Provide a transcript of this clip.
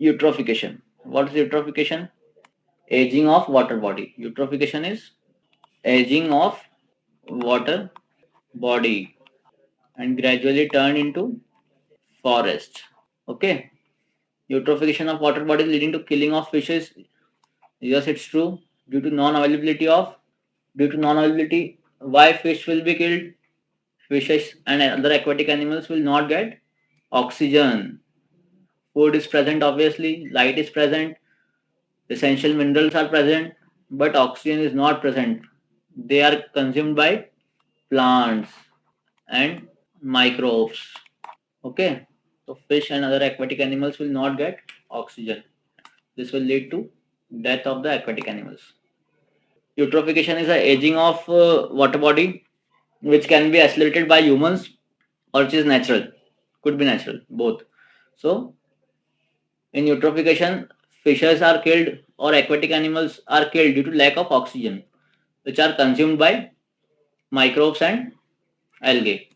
Eutrophication. What is eutrophication? Aging of water body. Eutrophication is aging of water body and gradually turn into forest. Okay. Eutrophication of water body leading to killing of fishes. Yes, it's true. Due to non-availability, why fish will be killed? Fishes and other aquatic animals will not get oxygen. Food is present, obviously, light is present, essential minerals are present, but oxygen is not present. They are consumed by plants and microbes. Okay, so fish and other aquatic animals will not get oxygen. This will lead to death of the aquatic animals. Eutrophication is the aging of water body, which can be accelerated by humans or which is natural. Could be natural, both. So in eutrophication, fishes are killed or aquatic animals are killed due to lack of oxygen, which are consumed by microbes and algae.